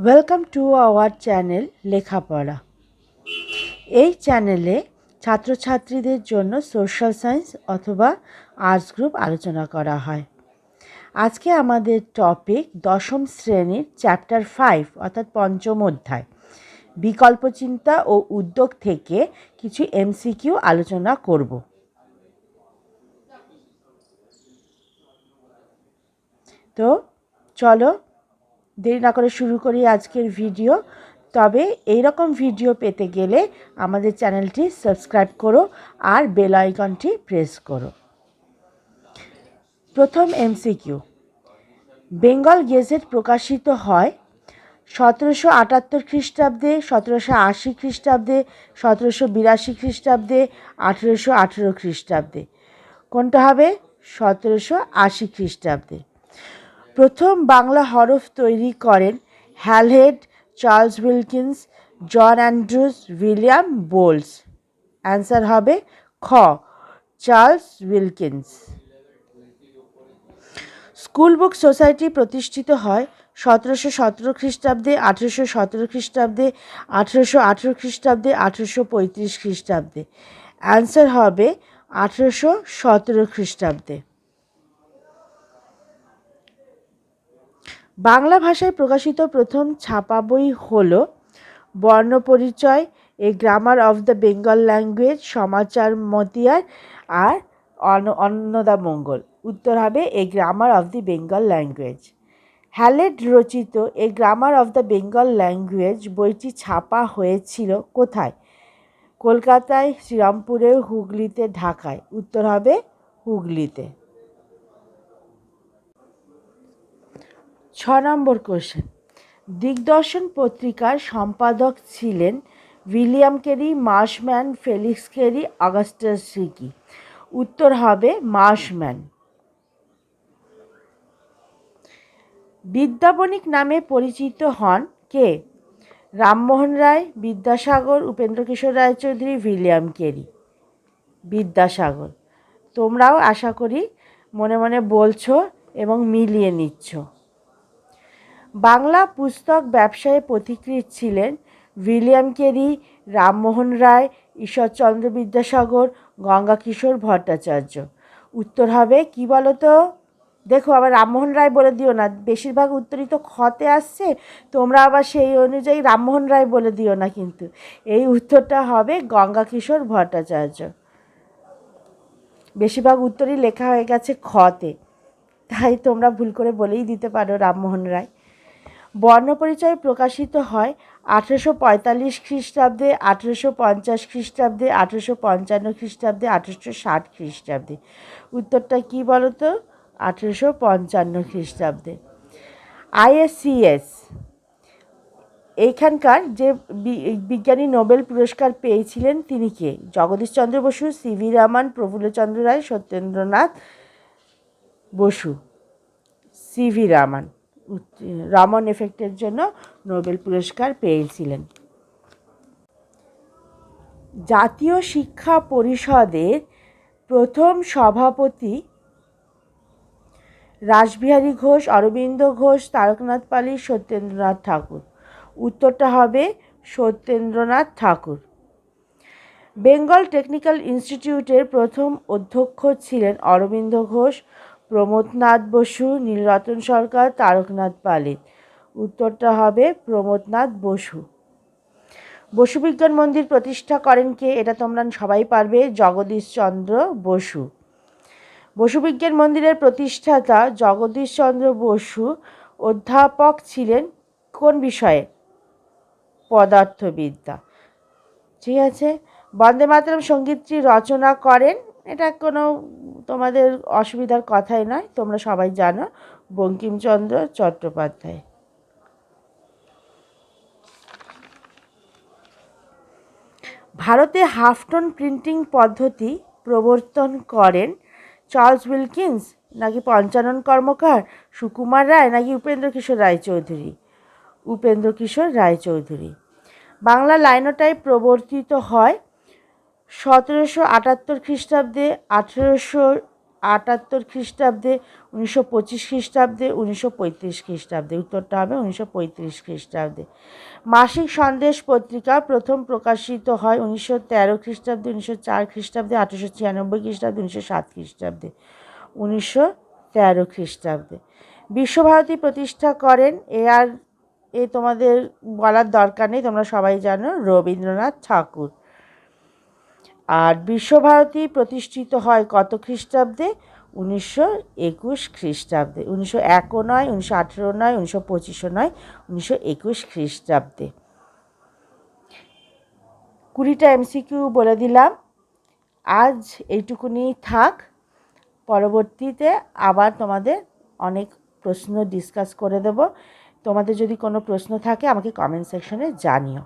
Welcome to our channel লেখাপড়া। এই চ্যানেলে ছাত্রছাত্রীদের জন্য সোশ্যাল সায়েন্স অথবা আর্টস গ্রুপ আলোচনা করা হয়। আজকে আমাদের টপিক দশম শ্রেণীর চ্যাপ্টার 5 অর্থাৎ পঞ্চম অধ্যায় বিকল্প চিন্তা ও উদ্যোগ থেকে কিছু এমসিকিউ আলোচনা করব। তো চলো দেরি না করে শুরু করি আজকের ভিডিও। তবে এই রকম ভিডিও পেতে গেলে আমাদের চ্যানেলটি সাবস্ক্রাইব করো আর বেল আইকনটি প্রেস করো। প্রথম এমসিকিউ, বেঙ্গল গেজেট প্রকাশিত হয় 1778 খ্রিস্টাব্দে, 1780 খ্রিস্টাব্দে, 1782 খ্রিস্টাব্দে, 1818 খ্রিস্টাব্দে। কোনটা হবে? 1780 খ্রিস্টাব্দে। প্রথম বাংলা হরফ তৈরি করেন হ্যালহেড, চার্লস উইলকিন্স, জন অ্যান্ড্রুজ, উইলিয়াম বোলস। অ্যান্সার হবে খ, Charles Wilkins. School book society প্রতিষ্ঠিত হয় 1717 খ্রিস্টাব্দে, 1817 খ্রিস্টাব্দে, 1818 খ্রিস্টাব্দে, 1835 খ্রিস্টাব্দে। অ্যান্সার হবে 1817 খ্রিস্টাব্দে। বাংলা ভাষায় প্রকাশিত প্রথম ছাপা বই হল Barnaparichay, a grammar of the Bengal language, সমাচার মতিয়ার আর অন্নদামঙ্গল। উত্তর হবে a grammar of the Bengal language. Halhed রচিত a grammar of the Bengal language বইটি ছাপা হয়েছিল কোথায়? কলকাতায়, শ্রীরামপুরে, হুগলিতে, ঢাকায়। উত্তর হবে হুগলিতে। 6 নম্বর কোশ্চেন, দিগদর্শন পত্রিকার সম্পাদক ছিলেন William Carey, Marshman, Felix Carey, Augustus Hicky. উত্তর হবে মার্শম্যান। বিদ্যাবণিক নামে পরিচিত হন কে? Rammohan Roy, Vidyasagar, Upendrakishore Raychaudhuri, William Carey. বিদ্যাসাগর। তোমরাও আশা করি মনে মনে বলছো এবং মিলিয়ে নিচ্ছ। বাংলা পুস্তক ব্যবসায়ে পথিকৃৎ ছিলেন উইলিয়াম কেরি, রামমোহন রায়, ঈশ্বরচন্দ্র বিদ্যাসাগর, গঙ্গাকিশোর ভট্টাচার্য। উত্তর হবে কি বলো তো? দেখো, আবার রামমোহন রায় বলে দিও না, বেশিরভাগ উত্তরই তো খতে আসছে, তোমরা আবার সেই অনুযায়ী রামমোহন রায় বলে দিও না কিন্তু। এই উত্তরটা হবে গঙ্গাকিশোর ভট্টাচার্য। বেশিরভাগ উত্তরই লেখা হয়ে গেছে খতে, তাই তোমরা ভুল করে বলেই দিতে পারো রামমোহন রায়। বর্ণপরিচয় প্রকাশিত হয় 1845 খ্রিস্টাব্দে, 1850 খ্রিস্টাব্দে, 1855 খ্রিস্টাব্দে, 1860 খ্রিস্টাব্দে। উত্তরটা কী বলো তো? 1855 খ্রিস্টাব্দে। আইএসসিএস এইখানকার যে বিজ্ঞানী নোবেল পুরস্কার পেয়েছিলেন তিনি কে? জগদীশচন্দ্র বসু, সিভি রামন, প্রফুল্লচন্দ্র রায়, সত্যেন্দ্রনাথ বসু। সিভি রামন রামন এফেক্টের জন্য নোবেল পুরস্কার পেয়েছিলেন। জাতীয় শিক্ষা পরিষদের প্রথম সভাপতি রাসবিহারী ঘোষ, অরবিন্দ ঘোষ, তারকনাথ পালি, সত্যেন্দ্রনাথ ঠাকুর। উত্তরটা হবে সত্যেন্দ্রনাথ ঠাকুর। বেঙ্গল টেকনিক্যাল ইনস্টিটিউটের প্রথম অধ্যক্ষ ছিলেন অরবিন্দ ঘোষ, প্রমথনাথ বসু, নীলরতন সরকার, তারকনাথ পালিত। উত্তরটা হবে প্রমথনাথ বসু। বসু বিজ্ঞান মন্দির প্রতিষ্ঠা করেন কে? এটা তোমরা সবাই পারবে, জগদীশচন্দ্র বসু। বসু বিজ্ঞান মন্দিরের প্রতিষ্ঠাতা জগদীশচন্দ্র বসু অধ্যাপক ছিলেন কোন বিষয়ে? পদার্থবিদ্যা। ঠিক আছে। বন্দে মাতরম সঙ্গীতটি রচনা করেন, এটা কোনো তোমাদের অসুবিধার কথাই নয়, তোমরা সবাই জানো, বঙ্কিমচন্দ্র চট্টোপাধ্যায়। ভারতে হাফটোন প্রিন্টিং পদ্ধতি প্রবর্তন করেন চার্লস উইলকিন্স নাকি পঞ্চানন কর্মকার, সুকুমার রায় নাকি উপেন্দ্রকিশোর রায়চৌধুরী? উপেন্দ্রকিশোর রায়চৌধুরী। বাংলা লাইনোটাইপ প্রবর্তিত হয় 1778 খ্রিস্টাব্দে, 1878 খ্রিস্টাব্দে, 1925 খ্রিস্টাব্দে, 1935 খ্রিস্টাব্দে? উত্তরটা হবে 1935 খ্রিস্টাব্দে। মাসিক সন্দেশ পত্রিকা প্রথম প্রকাশিত হয় 1913 খ্রিস্টাব্দে, 1904 খ্রিস্টাব্দে, 1896 খ্রিস্টাব্দে, 1907 খ্রিস্টাব্দে? 1913 খ্রিস্টাব্দে। বিশ্বভারতী প্রতিষ্ঠা করেন এ তোমাদের বলার দরকার নেই, তোমরা সবাই জানো, রবীন্দ্রনাথ ঠাকুর। আর বিশ্বভারতী প্রতিষ্ঠিত হয় কত খ্রিস্টাব্দে? 1921 খ্রিস্টাব্দে। 1901 নয়, 1918 নয়, 1925 নয়, 1921 খ্রিস্টাব্দে। 20টা এমসিকিউ বলে দিলাম। আজ এইটুকুনি থাক, পরবর্তীতে আবার তোমাদের অনেক প্রশ্ন ডিসকাস করে দেব। তোমাদের যদি কোনো প্রশ্ন থাকে আমাকে কমেন্ট সেকশনে জানিও।